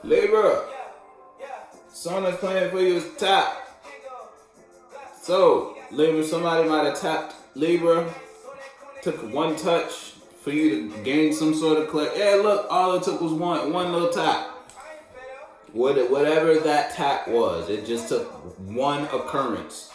Libra, song that's playing for you is tap. So, Libra, somebody might have tapped Libra, took one touch for you to gain some sort of clarity. Yeah, look, all it took was one little tap. Whatever that tap was, it just took one occurrence.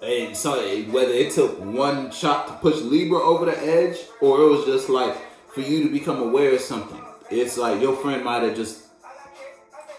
And so whether it took one shot to push Libra over the edge, or it was just like for you to become aware of something. It's like your friend might have just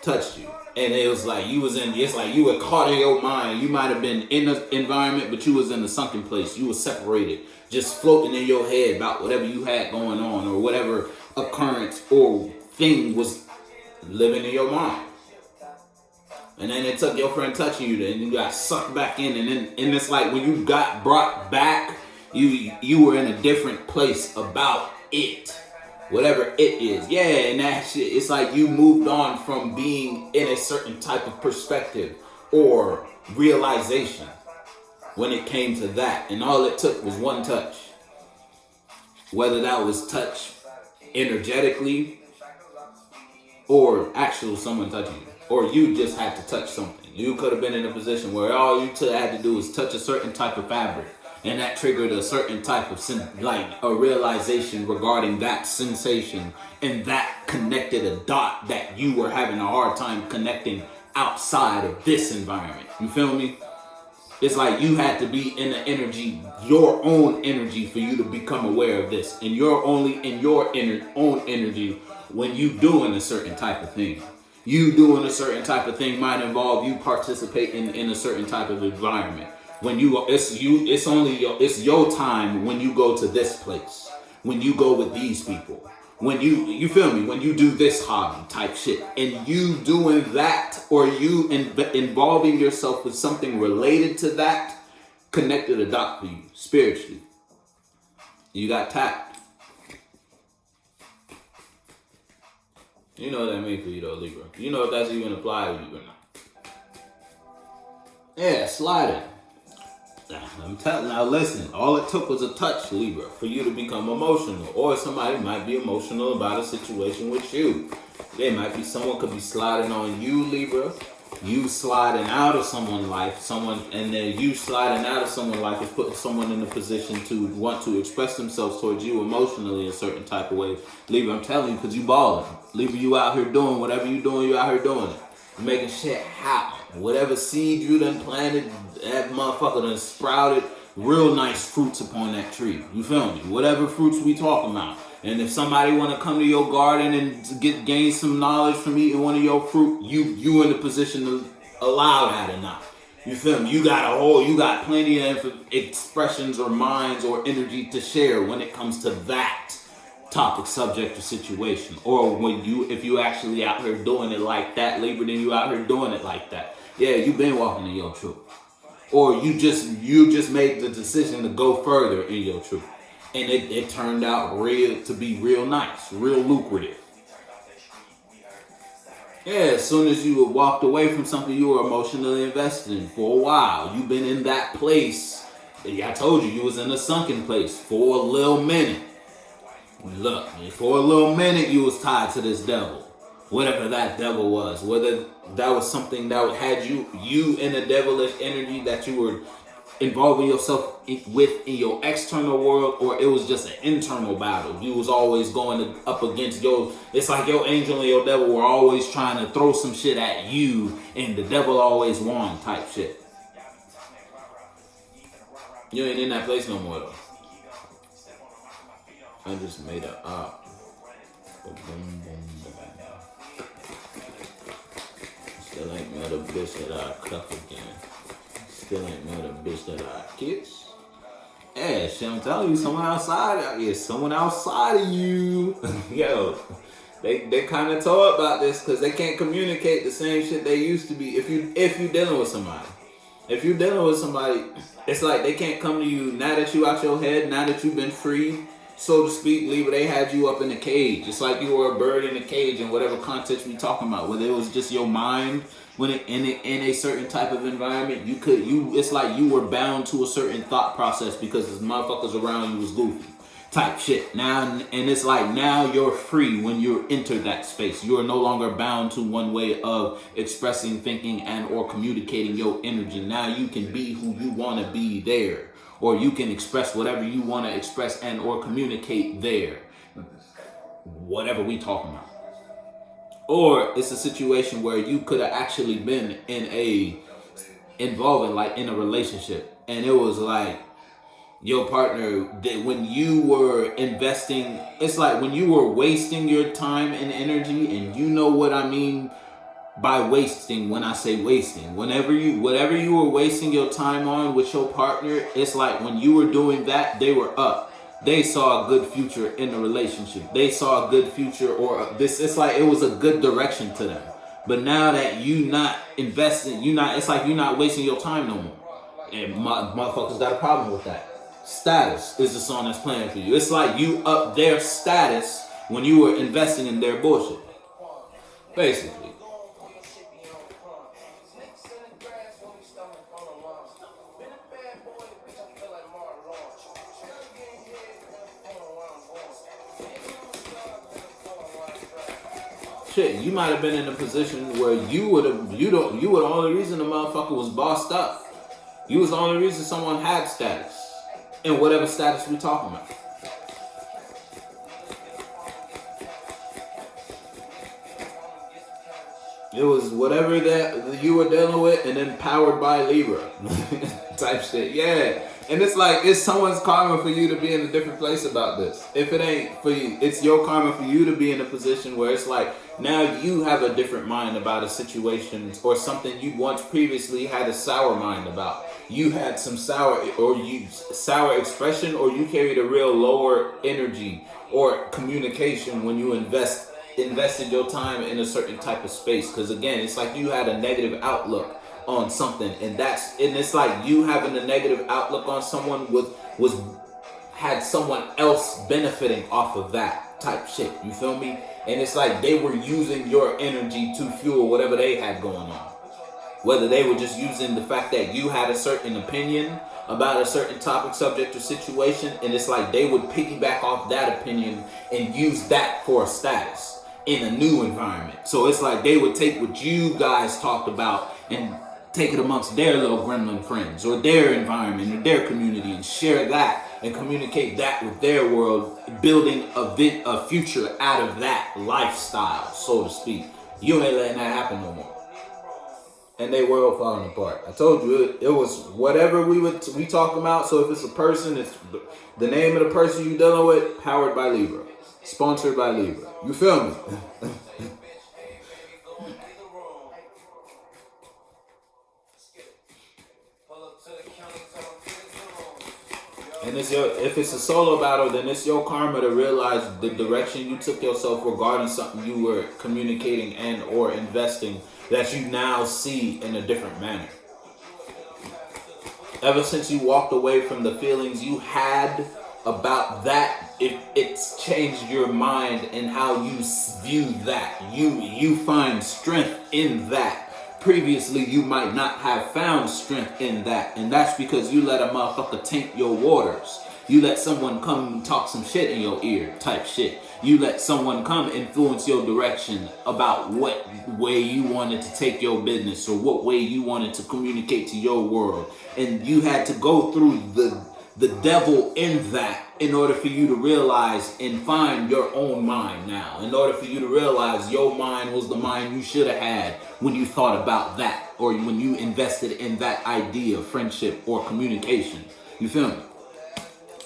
touched you, and it was like you was in. It's like you were caught in your mind. You might have been in the environment, but you was in the sunken place. You were separated, just floating in your head about whatever you had going on, or whatever occurrence or thing was living in your mind. And then it took your friend touching you, and you got sucked back in, and it's like when you got brought back, you were in a different place about it, whatever it is. Yeah, and that shit, it's like you moved on from being in a certain type of perspective or realization when it came to that, and all it took was one touch. Whether that was touch energetically or actual someone touching you. Or you just had to touch something. You could have been in a position where all you had to do was touch a certain type of fabric, and that triggered a certain type of like a realization regarding that sensation, and that connected a dot that you were having a hard time connecting outside of this environment. You feel me? It's like you had to be in the energy, your own energy, for you to become aware of this, and you're only in your own energy when you doing a certain type of thing. You doing a certain type of thing might involve you participating in a certain type of environment. When it's your time when you go to this place, when you go with these people, when you feel me, when you do this hobby type shit, and you doing that, or you involving yourself with something related to that, connected a dot for you spiritually. You got tapped. You know what that means for you though, Libra. You know if that's even applied to you or not. Yeah, sliding. I'm telling now listen, all it took was a touch, Libra, for you to become emotional. Or somebody might be emotional about a situation with you. There might be someone could be sliding on you, Libra. You sliding out of someone's life, and then you sliding out of someone's life is putting someone in a position to want to express themselves towards you emotionally in a certain type of way. Libra, I'm telling you, because you balling. Libra, you out here doing whatever you doing, you out here doing it. You're making shit happen. Whatever seed you done planted, that motherfucker done sprouted real nice fruits upon that tree. You feel me? Whatever fruits we talking about. And if somebody want to come to your garden and gain some knowledge from eating one of your fruit, you in the position to allow that or not. You feel me? You got plenty of expressions or minds or energy to share when it comes to that topic, subject, or situation. Or if you actually out here doing it like that, Libra, then you out here doing it like that. Yeah, you been walking in your truth. Or you just made the decision to go further in your truth. And it turned out to be real nice, real lucrative. Yeah, as soon as you walked away from something you were emotionally invested in for a while, you've been in that place. I told you was in a sunken place for a little minute. Look, for a little minute you was tied to this devil. Whatever that devil was. Whether that was something that had you in a devilish energy that you were involving yourself with in your external world, or it was just an internal battle. You was always going up against it's like your angel and your devil were always trying to throw some shit at you, and the devil always won type shit. You ain't in that place no more though. I just made it up. Boom, boom, boom. Still ain't met a bitch that I cuff again. Still ain't met a bitch that I kiss. Yeah, shit, I'm telling you, someone outside of you. Yo, they kind of told about this because they can't communicate the same shit they used to be. If you dealing with somebody, it's like they can't come to you now that you out your head, now that you've been free, so to speak, Libra. They had you up in a cage. It's like you were a bird in a cage in whatever context we talking about, whether it was just your mind. When in a certain type of environment, it's like you were bound to a certain thought process because the motherfuckers around you was goofy. type shit. Now, and it's like now you're free when you enter that space. You are no longer bound to one way of expressing, thinking, and or communicating your energy. Now you can be who you want to be there, or you can express whatever you want to express and or communicate there. Whatever we talking about. Or it's a situation where you could have actually been involved in a relationship, and it was like your partner, when you were investing, it's like when you were wasting your time and energy, and you know what I mean by wasting. When I say wasting, whatever you were wasting your time on with your partner, it's like when you were doing that, they were up. They saw a good future in the relationship. They saw a good future, or this. It's like it was a good direction to them. But now that you not investing, it's like you're not wasting your time no more. And motherfuckers got a problem with that. Status is the song that's playing for you. It's like you up their status when you were investing in their bullshit. Basically. Shit, you might have been in a position where you were the only reason the motherfucker was bossed up. You was the only reason someone had status. In whatever status we talking about. It was whatever that you were dealing with, and then powered by Libra. Type shit. Yeah. And it's like, it's someone's karma for you to be in a different place about this. If it ain't for you, it's your karma for you to be in a position where it's like, now you have a different mind about a situation or something you once previously had a sour mind about. You had some sour expression, or you carried a real lower energy or communication when you invested your time in a certain type of space. Because again, it's like you had a negative outlook on something, and it's like you having a negative outlook on someone had someone else benefiting off of that type shit. You feel me? And it's like they were using your energy to fuel whatever they had going on. Whether they were just using the fact that you had a certain opinion about a certain topic, subject, or situation, and it's like they would piggyback off that opinion and use that for a status in a new environment. So it's like they would take what you guys talked about and take it amongst their little gremlin friends or their environment or their community and share that and communicate that with their world, building a future out of that lifestyle, so to speak. You ain't letting that happen no more. And they were falling apart. I told you it was whatever we talk about. So if it's a person, it's the name of the person you dealing with, powered by Libra, sponsored by Libra. You feel me? And if it's a solo battle, then it's your karma to realize the direction you took yourself regarding something you were communicating and or investing that you now see in a different manner. Ever since you walked away from the feelings you had about that, it's changed your mind and how you view that. You find strength in that. Previously, you might not have found strength in that. And that's because you let a motherfucker taint your waters. You let someone come and talk some shit in your ear type shit. You let someone come influence your direction about what way you wanted to take your business or what way you wanted to communicate to your world. And you had to go through the devil in that in order for you to realize and find your own mind now. In order for you to realize your mind was the mind you should have had when you thought about that or when you invested in that idea of friendship or communication. You feel me?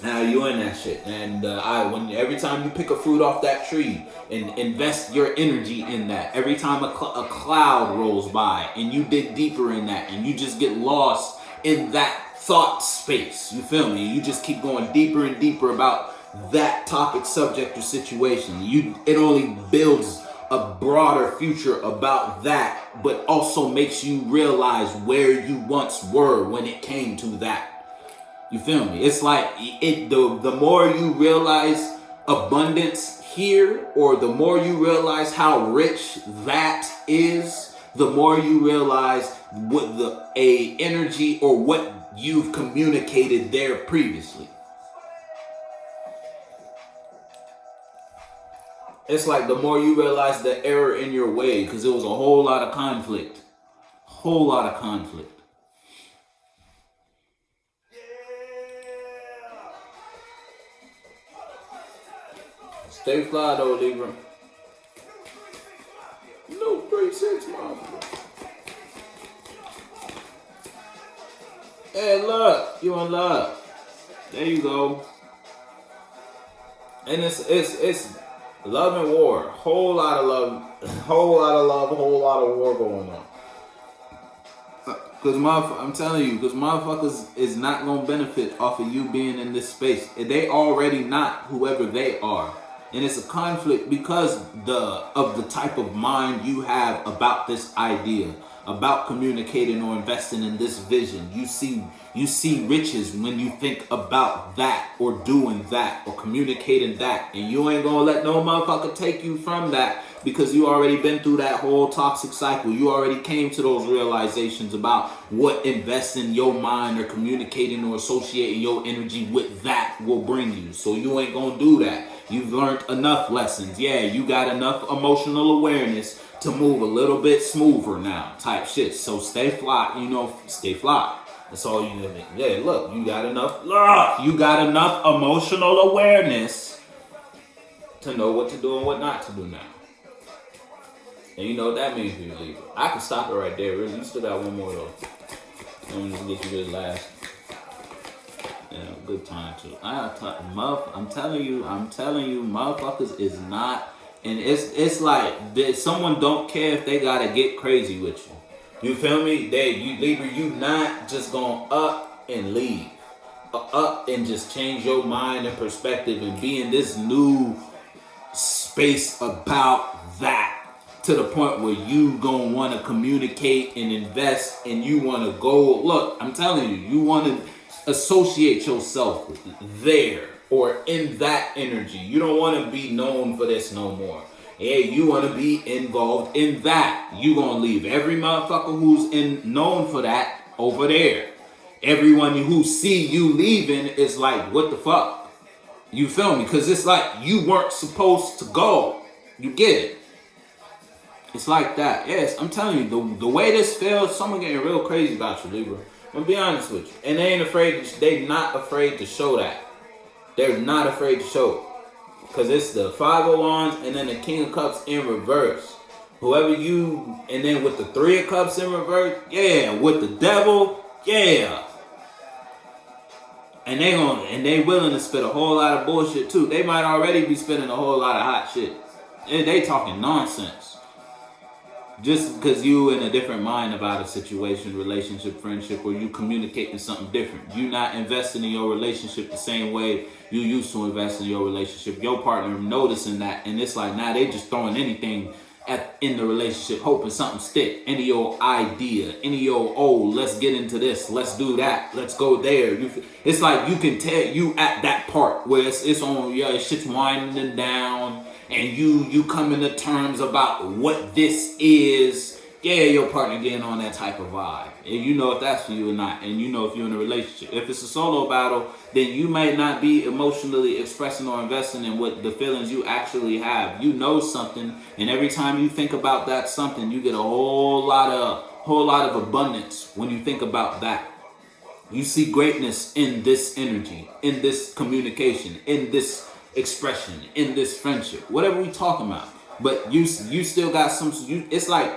Now you in that shit. And every time you pick a fruit off that tree and invest your energy in that, every time a cloud rolls by and you dig deeper in that and you just get lost in that thought space, you feel me? You just keep going deeper and deeper about that topic, subject, or situation. It only builds a broader future about that, but also makes you realize where you once were when it came to that. You feel me? It's like the more you realize abundance here, or the more you realize how rich that is, the more you realize what a energy or what you've communicated there previously. It's like the more you realize the error in your way, because it was a whole lot of conflict. Whole lot of conflict. Stay fly though, Libra. No 36, motherfucker. Hey, look, you in love. There you go. And it's love and war. Whole lot of love, whole lot of love, whole lot of war going on. Cause I'm telling you, cause motherfuckers is not gonna benefit off of you being in this space. They already not whoever they are. And it's a conflict because of the type of mind you have about this idea, about communicating or investing in this vision. You see riches when you think about that or doing that or communicating that. And you ain't gonna let no motherfucker take you from that because you already been through that whole toxic cycle. You already came to those realizations about what investing your mind or communicating or associating your energy with that will bring you. So you ain't gonna do that. You've learned enough lessons. Yeah, you got enough emotional awareness to move a little bit smoother now, type shit. So stay fly, stay fly. That's all you need. Yeah, look, you got enough emotional awareness to know what to do and what not to do now. And you know what that means for you, Libra. I can stop it right there, really. You still got one more though. I'm gonna get you this last. Yeah, good time too. I'm telling you, motherfuckers is not, and it's like someone don't care if they gotta get crazy with you. You feel me? Libra, you not just gonna up and leave, up and just change your mind and perspective and be in this new space about that. To the point where you gonna want to communicate and invest, and you want to go. Look, I'm telling you, you want to associate yourself there or in that energy. You don't want to be known for this no more. Yeah, you want to be involved in that. You gonna leave every motherfucker who's known for that over there. Everyone who see you leaving is like, what the fuck? You feel me? Because it's like you weren't supposed to go. You get it? It's like that. Yes, I'm telling you, the way this feels, someone getting real crazy about you, Libra. I'm gonna be honest with you. And they not afraid to show that. They're not afraid to show it. Because it's the 5 of Wands and then the King of Cups in reverse. And then with the 3 of Cups in reverse, yeah. With the Devil, yeah. And they willing to spit a whole lot of bullshit too. They might already be spitting a whole lot of hot shit. And they talking nonsense. Just because you in a different mind about a situation, relationship, friendship, or you communicating something different. You not investing in your relationship the same way you used to invest in your relationship. Your partner noticing that, and it's like, now they just throwing anything in the relationship, hoping something stick. Any old idea, any old, let's get into this, let's do that, let's go there. It's like you can tell you at that part where it's on, shit's winding down. And you coming to terms about what this is. Yeah, your partner getting on that type of vibe. And you know if that's for you or not. And you know if you're in a relationship. If it's a solo battle, then you may not be emotionally expressing or investing in what the feelings you actually have. You know something. And every time you think about that something, you get a whole lot of abundance when you think about that. You see greatness in this energy, in this communication, in this expression, in this friendship, whatever we talking about. But you still got it's like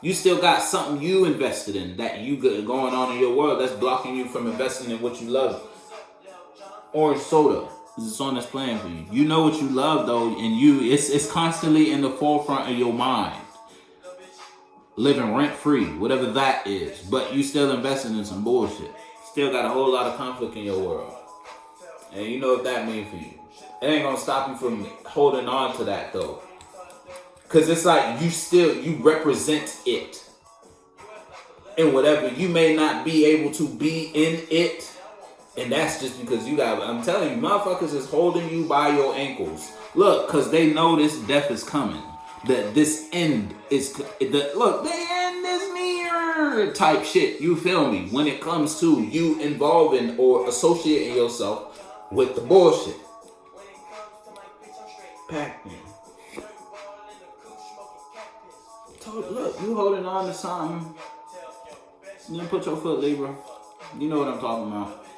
you still got something you invested in that you got going on in your world that's blocking you from investing in what you love. Orange soda is a song that's playing for you. You know what you love though, and it's constantly in the forefront of your mind, living rent free, whatever that is. But you still investing in some bullshit. Still got a whole lot of conflict in your world, and you know what that means for you. It ain't gonna stop you from holding on to that though. Cause it's like you represent it. And whatever, you may not be able to be in it. And that's just because I'm telling you, motherfuckers is holding you by your ankles. Look, cause they know this death is coming. That this end is, the end is near type shit. You feel me? When it comes to you involving or associating yourself with the bullshit. Pac-Man. Look, you holding on to something. Then put your foot, Libra. You know what I'm talking about.